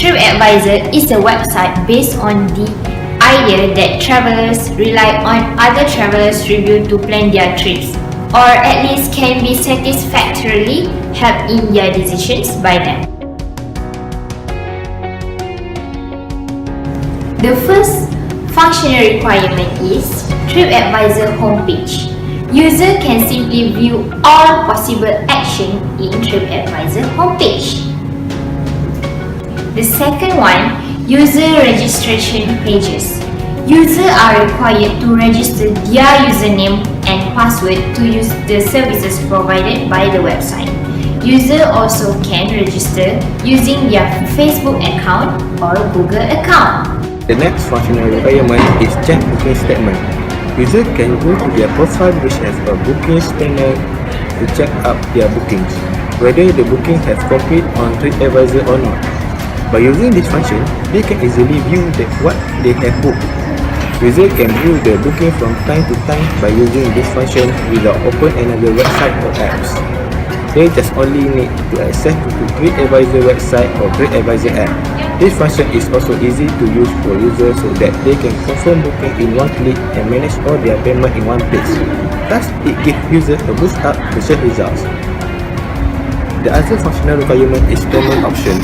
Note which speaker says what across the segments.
Speaker 1: Tripadvisor is a website based on the idea that travelers rely on other travelers' reviews to plan their trips, or at least can be satisfactorily helped in their decisions by them. The first functional requirement is Tripadvisor homepage. User can simply view all possible action in Tripadvisor homepage. The second one, user registration pages. Users are required to register their username and password to use the services provided by the website. Users also can register using their Facebook account or Google account.
Speaker 2: The next functional requirement is check booking statement. User can go to their profile which has a bookings panel to check up their bookings, whether the booking has complete on Tripadvisor or not. By using this function, they can easily view what they have booked. User can view the booking from time to time by using this function without open another website or apps. They just only need to access to Tripadvisor website or Tripadvisor app. This function is also easy to use for users so that they can confirm booking in one click and manage all their payment in one place. Thus, it gives users a boost up to search results. The other functional requirement is payment option.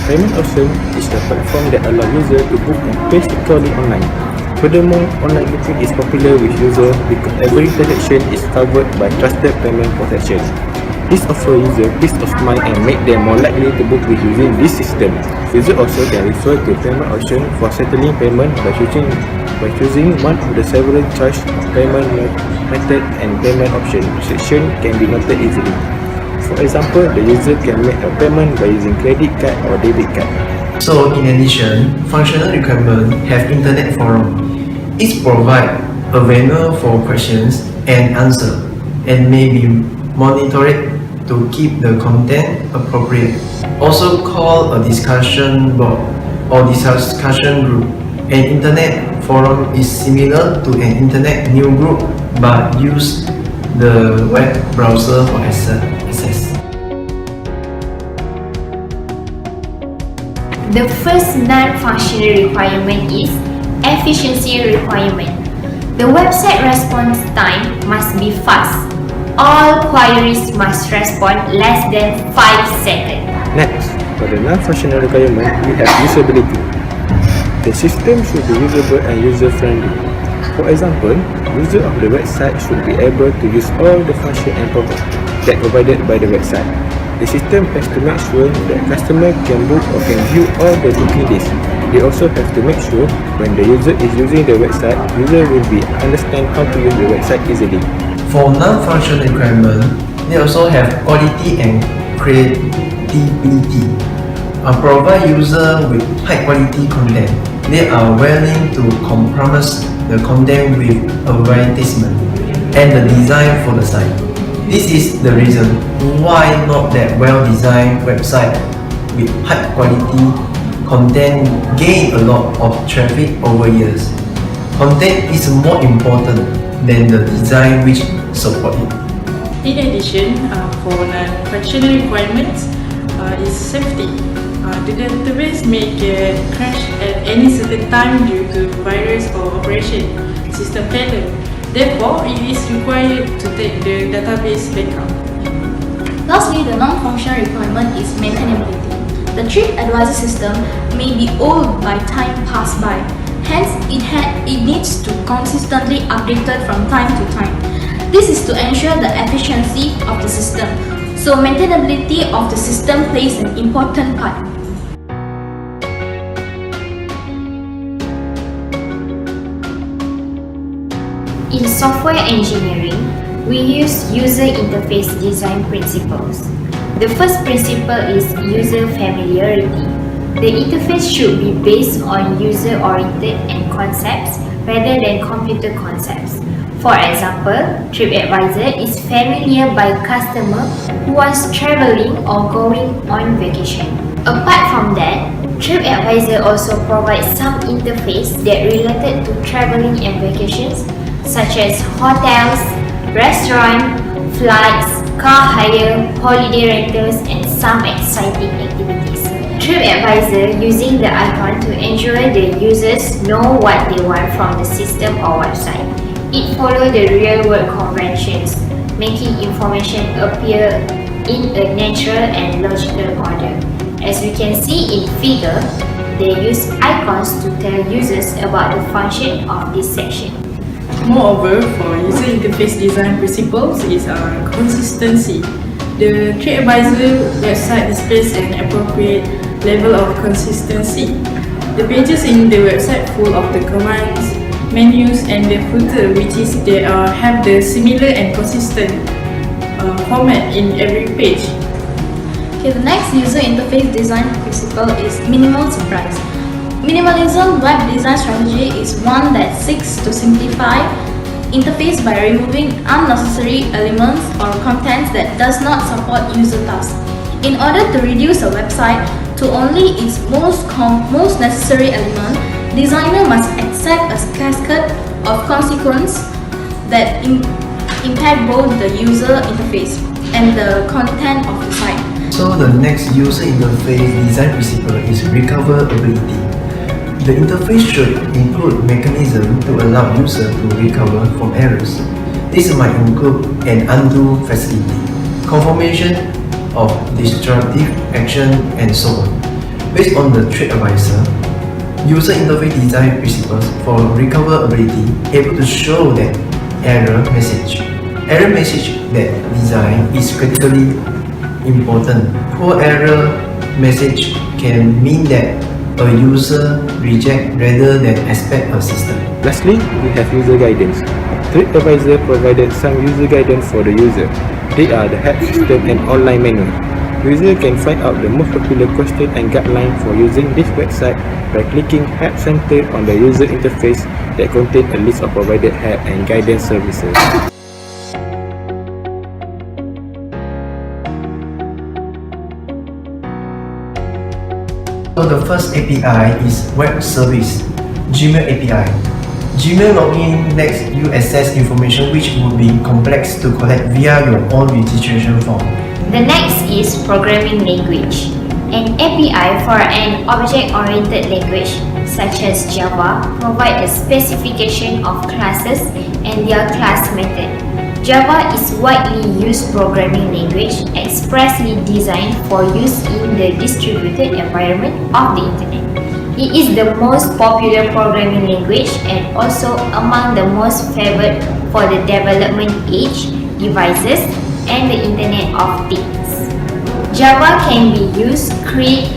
Speaker 2: Payment option is a platform that allows users to book and pay securely online. Furthermore, online booking is popular with users because every transaction is covered by trusted payment protection. This offers users peace of mind and make them more likely to book with using this system. Users also can refer to payment option for settling payment by choosing one of the several choice of payment method and payment option. Restriction can be noted easily. For example, the user can make a payment by using credit card or debit card.
Speaker 3: So, in addition, functional requirements have internet forum. It provides a venue for questions and answers and may be monitored to keep the content appropriate. Also called a discussion board or discussion group. An internet forum is similar to an internet news group but use the web browser for access.
Speaker 1: The first non-functional requirement is efficiency requirement. The website response time must be fast. All queries must respond less than 5 seconds.
Speaker 2: Next, for the non-functional requirement, we have usability. The system should be usable and user-friendly. For example, users of the website should be able to use all the functions and that provided by the website. The system has to make sure that customer can book or can view all the booking lists. They also have to make sure when the user is using the website, user will understand how to use the website easily.
Speaker 3: For non-functional requirements, they also have quality and creativity. Provide users with high-quality content. They are willing to compromise the content with advertisement and the design for the site. This is the reason why not that well-designed website with high-quality content gain a lot of traffic over years. Content is more important than the design which support it.
Speaker 4: In addition, for non-functional requirements is safety. The database may get crashed at any certain time due to virus or operation system failure. Therefore, it is required to take the database backup.
Speaker 5: Lastly, the non-functional requirement is maintainability. The Tripadvisor system may be old by time passed by. Hence, it needs to consistently updated from time to time. This is to ensure the efficiency of the system. So, maintainability of the system plays an important part.
Speaker 1: In software engineering, we use user interface design principles. The first principle is user familiarity. The interface should be based on user-oriented and concepts rather than computer concepts. For example, Tripadvisor is familiar by customers who are traveling or going on vacation. Apart from that, Tripadvisor also provides some interface that related to traveling and vacations, such as hotels, restaurants, flights, car hire, holiday rentals, and some exciting activities. Tripadvisor using the icon to ensure the users know what they want from the system or website. It follows the real-world conventions, making information appear in a natural and logical order. As we can see in figure, they use icons to tell users about the function of this section.
Speaker 4: Moreover, for user interface design principles is consistency. The Tripadvisor website displays an appropriate level of consistency. The pages in the website full of the commands, menus and the footer have the similar and consistent format in every page.
Speaker 5: Okay, the next user interface design principle is minimal surprise. Minimalism web design strategy is one that seeks to simplify interface by removing unnecessary elements or contents that does not support user tasks. In order to reduce a website to only its most necessary element, designer must accept a cascade of consequences that impact both the user interface and the content of the site.
Speaker 3: So the next user interface design principle is recoverability. The interface should include mechanisms to allow users to recover from errors. This might include an undo facility, confirmation of destructive action, and so on. Based on the Tripadvisor, user interface design principles for recoverability able to show that error message that design is critically important. Poor error message can mean that a user reject rather than expect a system.
Speaker 2: Lastly, we have user guidance. Tripadvisor provided some user guidance for the user. They are the help system and online manual. User can find out the most popular question and guideline for using this website by clicking Help Center on the user interface that contains a list of provided help and guidance services.
Speaker 3: So the first API is Web Service, Gmail API. Gmail login lets you access information which would be complex to collect via your own registration form.
Speaker 1: The next is programming language, an API for an object-oriented language such as Java provide a specification of classes and their class method. Java is widely used programming language expressly designed for use in the distributed environment of the Internet. It is the most popular programming language and also among the most favored for the development age, devices, and the Internet of Things. Java can be used to create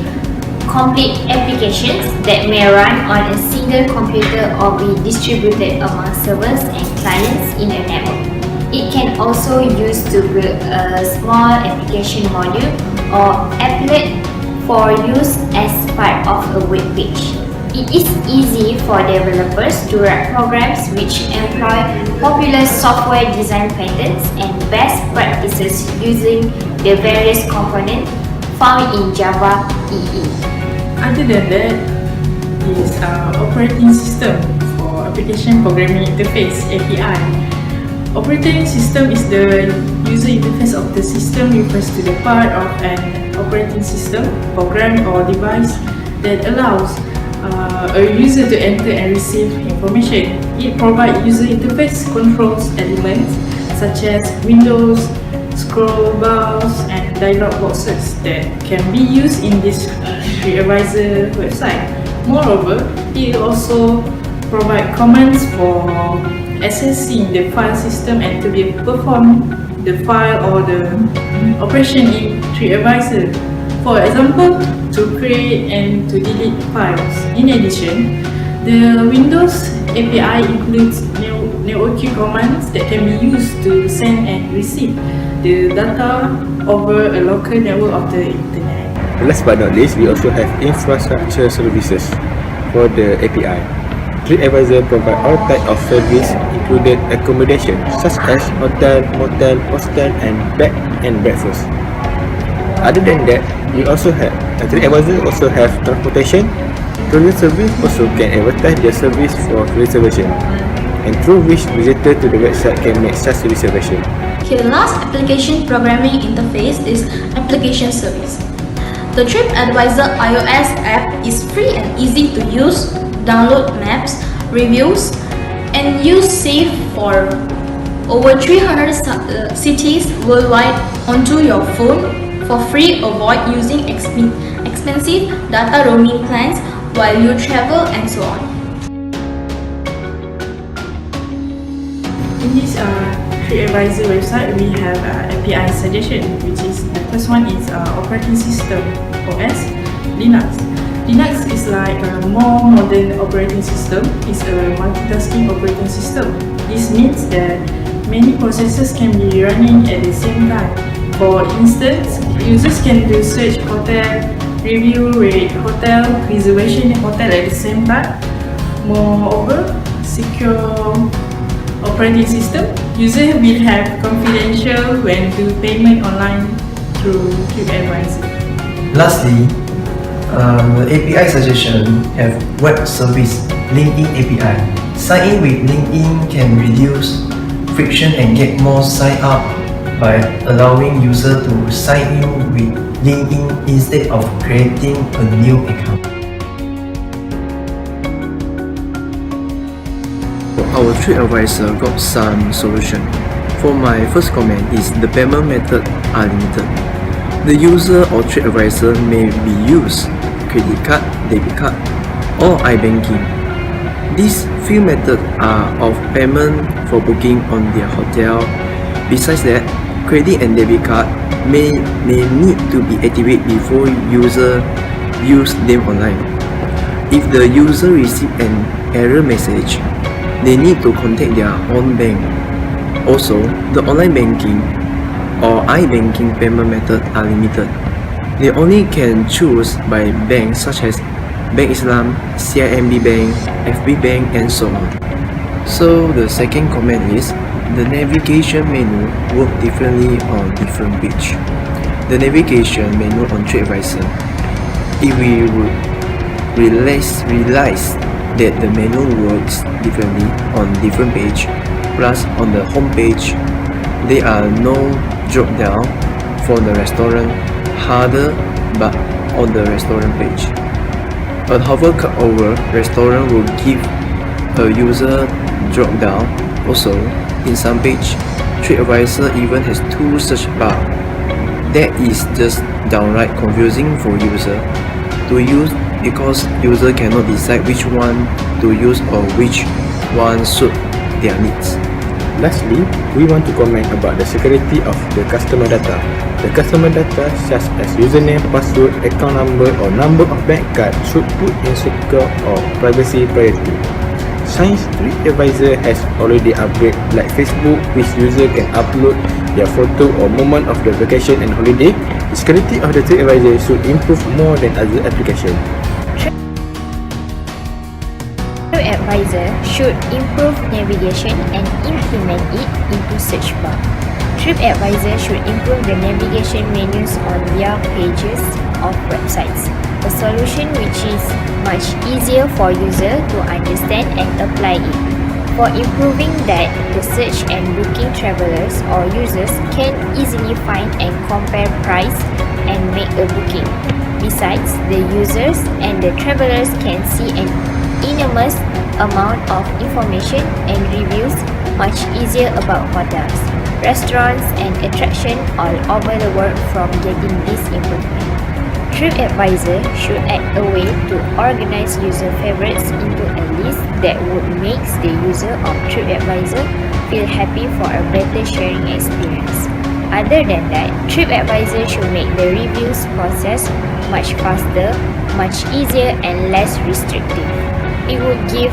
Speaker 1: complete applications that may run on a single computer or be distributed among servers and clients in a network. It can also use to build a small application module or applet for use as part of a web page. It is easy for developers to write programs which employ popular software design patterns and best practices using the various components found in Java EE.
Speaker 4: Other than that is operating system for application programming interface API. Operating system is the user interface of the system refers to the part of an operating system, program or device that allows a user to enter and receive information. It provides user interface controls elements such as windows, scroll bars and dialog boxes that can be used in this Tripadvisor website. Moreover, it also provides commands for accessing the file system and to be perform the file or the operation in Tripadvisor. For example, to create and to delete files. In addition, the Windows API includes networking commands that can be used to send and receive the data over a local network of the Internet.
Speaker 2: Last but not least, we also have infrastructure services for the API. Tripadvisor provide all types of service, including accommodation such as hotel, motel, hostel, and bed and breakfast. Other than that, Tripadvisor also have transportation. Tourist service also can advertise their service for reservation, and through which visitor to the website can make such reservation.
Speaker 5: Okay, the last application programming interface is application service. The Tripadvisor iOS app is free and easy to use. Download maps, reviews, and use safe for over 300 cities worldwide onto your phone for free. Avoid using expensive data roaming plans while you travel and so on.
Speaker 4: In this Tripadvisor website, we have API suggestion, which is the first one is operating system OS Linux. Linux is like a more modern operating system. It's a multitasking operating system. This means that many processes can be running at the same time. For instance, users can do search hotel, review, rate hotel, reservation hotel at the same time. Moreover, secure operating system, user will have confidential when do payment online through Tripadvisor.
Speaker 3: Lastly, the API suggestion have web service LinkedIn API. Sign in with LinkedIn can reduce friction and get more sign up by allowing user to sign in with LinkedIn instead of creating a new account. Our Tripadvisor got some solution. For my first comment is the payment method are limited. The user or Tripadvisor may be used credit card, debit card, or iBanking. These few methods are of payment for booking on their hotel. Besides that, credit and debit card may need to be activated before user use them online. If the user receive an error message, they need to contact their own bank. Also, the online banking or iBanking payment methods are limited. They only can choose by banks such as Bank Islam, CIMB Bank, FB Bank, and so on. So the second comment is the navigation menu work differently on different page. The navigation menu on Tripadvisor, if we would realize that the menu works differently on different page, plus on the home page, there are no drop down for the restaurant, harder but on the restaurant page. A hover over restaurant will give a user drop down. Also, in some page, Tripadvisor even has two search bar. That is just downright confusing for user to use because user cannot decide which one to use or which one suit their needs.
Speaker 2: Lastly, we want to comment about the security of the customer data. The customer data such as username, password, account number or number of bank card should put in secure or privacy priority. Since Tripadvisor has already upgraded like Facebook, which user can upload their photo or moment of the vacation and holiday, the security of the Tripadvisor should improve more than other applications.
Speaker 1: Tripadvisor should improve navigation and implement it into search bar. Tripadvisor should improve the navigation menus on their pages of websites, a solution which is much easier for user to understand and apply it. For improving that, the search and booking travelers or users can easily find and compare price and make a booking. Besides, the users and the travelers can see an enormous amount of information and reviews much easier about hotels, restaurants and attractions all over the world from getting this improvement. Tripadvisor should add a way to organize user favorites into a list that would make the user of Tripadvisor feel happy for a better sharing experience. Other than that, Tripadvisor should make the reviews process much faster, much easier and less restrictive. It would give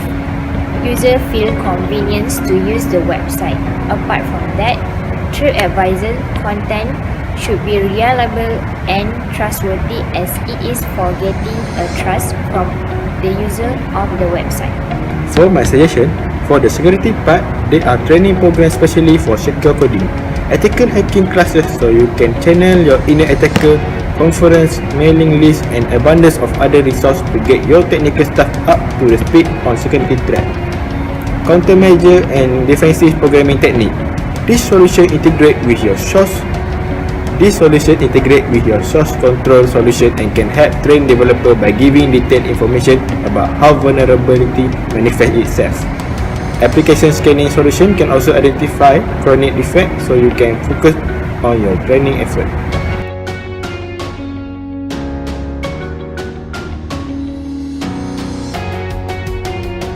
Speaker 1: user feel convenience to use the website. Apart from that, Tripadvisor content should be reliable and trustworthy as it is for getting a trust from the user of the website.
Speaker 2: For my suggestion, for the security part, there are training programs specially for secure coding, ethical hacking classes so you can channel your inner attacker, conference, mailing list and abundance of other resources to get your technical stuff up to the speed on security threat, countermeasure and defensive programming technique. This solution integrate with your source This solution integrate with your source control solution and can help train developer by giving detailed information about how vulnerability manifests itself. Application scanning solution can also identify chronic defects so you can focus on your training effort.